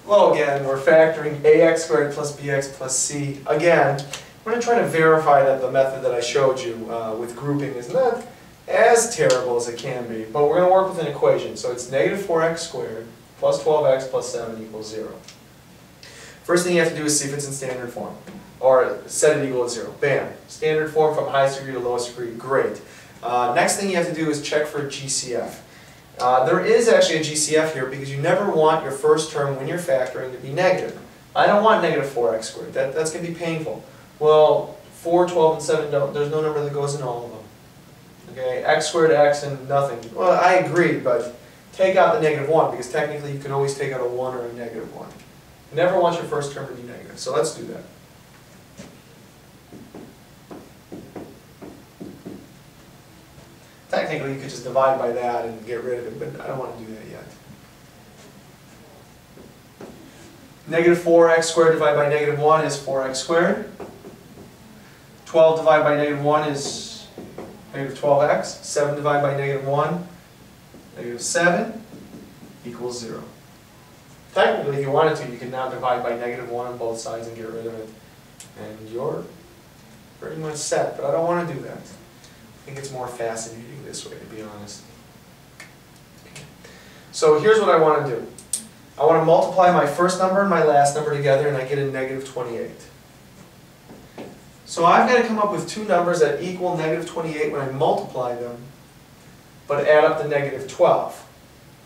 Well, again, we're factoring ax squared plus bx plus c. Again, we're going to try to verify that the method that I showed you with grouping is not as terrible as it can be, but we're going to work with an equation. So it's negative 4x squared plus 12x plus 7 equals 0. First thing you have to do is see if it's in standard form, or set it equal to 0. Bam. Standard form from highest degree to lowest degree. Great. Next thing you have to do is check for GCF. There is actually a GCF here because you never want your first term when you're factoring to be negative. I don't want negative 4x squared. That's going to be painful. Well, 4, 12, and 7 don't. There's no number that goes in all of them. Okay, x squared, x, and nothing. Well, I agree, but take out the negative 1 because technically you can always take out a 1 or a negative 1. You never want your first term to be negative. So let's do that. Technically, you could just divide by that and get rid of it, but I don't want to do that yet. Negative 4x squared divided by negative 1 is 4x squared. 12 divided by negative 1 is negative 12x. 7 divided by negative 1, negative 7 equals 0. Technically, if you wanted to, you could now divide by negative 1 on both sides and get rid of it. And you're pretty much set, but I don't want to do that. I think it's more fascinating this way, to be honest. Okay. So here's what I want to do. I want to multiply my first number and my last number together, and I get a negative 28. So I've got to come up with two numbers that equal negative 28 when I multiply them, but add up to negative 12.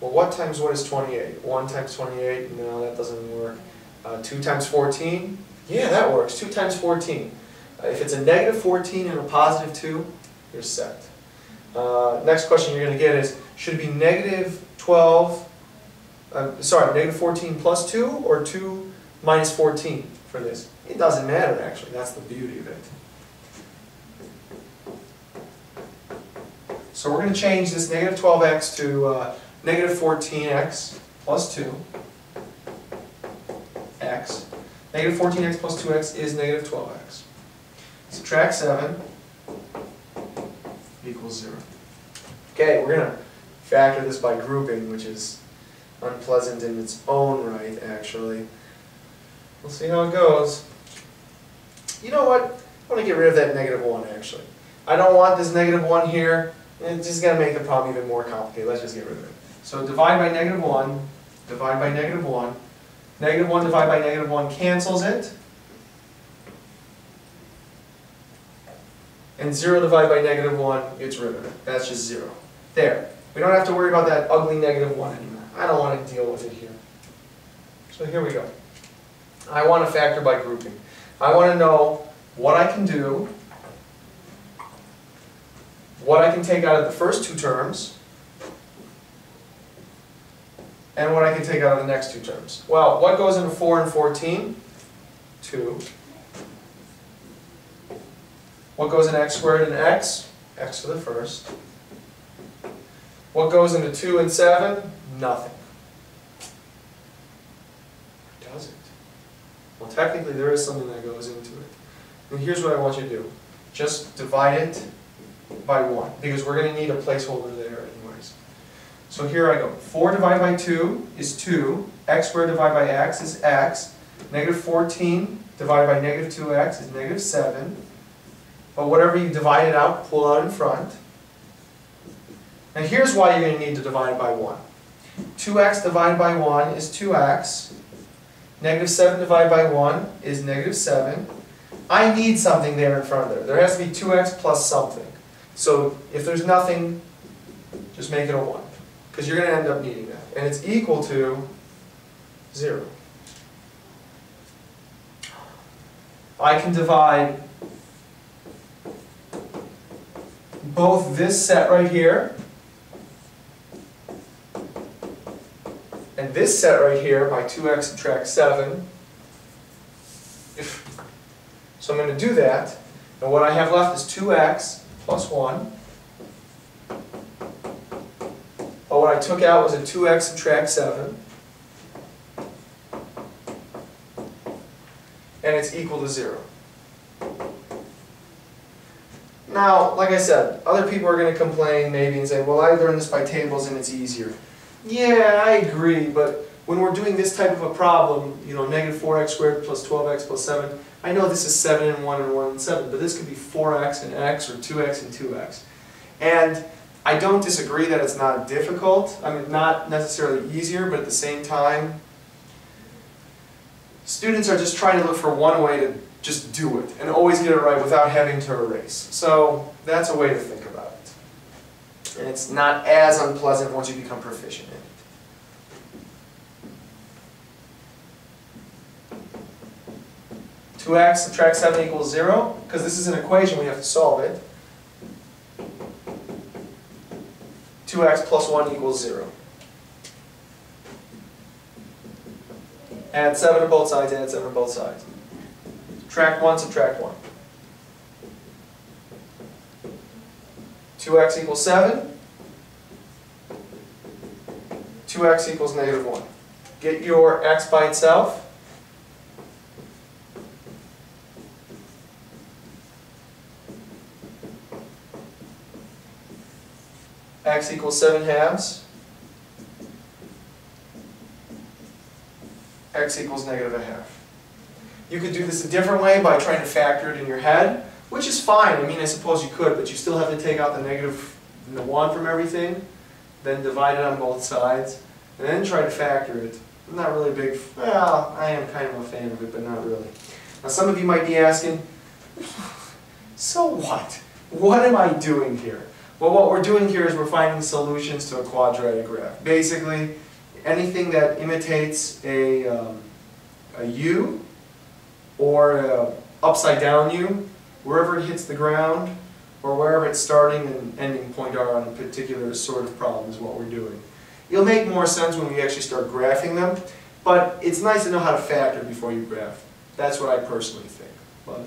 Well, what times what is 28? 1 times 28? No, that doesn't work. 2 times 14? Yeah, that works. 2 times 14. If it's a negative 14 and a positive 2, you're set. Next question you're going to get is, should it be negative 12, negative 14 plus 2 or 2 minus 14 for this? It doesn't matter, actually. That's the beauty of it. So we're going to change this negative 12x to negative 14x plus 2x. Negative 14x plus 2x is negative 12x. Subtract 7 equals 0. Okay, we're going to factor this by grouping, which is unpleasant in its own right, actually. We'll see how it goes. You know what? I want to get rid of that negative 1, actually. I don't want this negative 1 here. It's just going to make the problem even more complicated. Let's just get rid of it. So divide by negative 1, divide by negative 1. Negative 1 divided by negative 1 cancels it. And 0 divided by negative 1 gets rid of it. That's just 0. There. We don't have to worry about that ugly negative 1 anymore. I don't want to deal with it here. So here we go. I want to factor by grouping. I want to know what I can do, what I can take out of the first two terms, and what I can take out of the next two terms. Well, what goes into 4 and 14? 2. What goes in x squared and x? X for the first. What goes into 2 and 7? Nothing. Does it? Well, technically there is something that goes into it. And here's what I want you to do. Just divide it by 1, because we're going to need a placeholder there anyways. So here I go. 4 divided by 2 is 2. X squared divided by x is x. Negative 14 divided by negative 2x is negative 7. But whatever you divide it out, pull out in front. And here's why you're going to need to divide by 1. 2x divided by 1 is 2x. Negative 7 divided by 1 is negative 7. I need something there in front of there. There has to be 2x plus something. So if there's nothing, just make it a 1. Because you're going to end up needing that. And it's equal to 0. I can divide both this set right here and this set right here by 2x subtract 7. So I'm going to do that, and what I have left is 2x plus 1. But what I took out was a 2x subtract 7. And it's equal to 0. Now, like I said, other people are going to complain maybe and say, well, I learned this by tables and it's easier. Yeah, I agree, but when we're doing this type of a problem, you know, negative 4x squared plus 12x plus 7, I know this is 7 and 1 and 1 and 7, but this could be 4x and x or 2x and 2x. And I don't disagree that it's not difficult. I mean, not necessarily easier, but at the same time, students are just trying to look for one way to just do it and always get it right without having to erase. So that's a way to think about it. And it's not as unpleasant once you become proficient in it. (2x subtract 7 equals 0). Because this is an equation, we have to solve it. 2x plus 1 equals 0. Add 7 to both sides, add 7 to both sides. Subtract 1, subtract 1. 2x equals 7. 2x equals negative 1. Get your x by itself. X equals 7 halves. X equals negative a half. You could do this a different way by trying to factor it in your head, which is fine. I mean, I suppose you could, but you still have to take out the negative and the 1 from everything, then divide it on both sides, and then try to factor it. I'm not really big, well, I am kind of a fan of it, but not really. Now some of you might be asking, so what? What am I doing here? Well, what we're doing here is we're finding solutions to a quadratic graph. Basically, anything that imitates a U or a upside down U, wherever it hits the ground, or wherever its starting and ending point are on a particular sort of problem is what we're doing. It'll make more sense when we actually start graphing them, but it's nice to know how to factor before you graph. That's what I personally think, but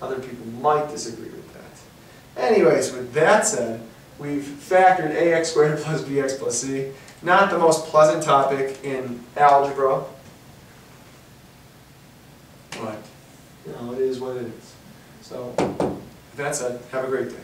other people might disagree with that. Anyways, with that said, we've factored ax squared plus bx plus c. Not the most pleasant topic in algebra, but you know, it is what it is. So, with that said, have a great day.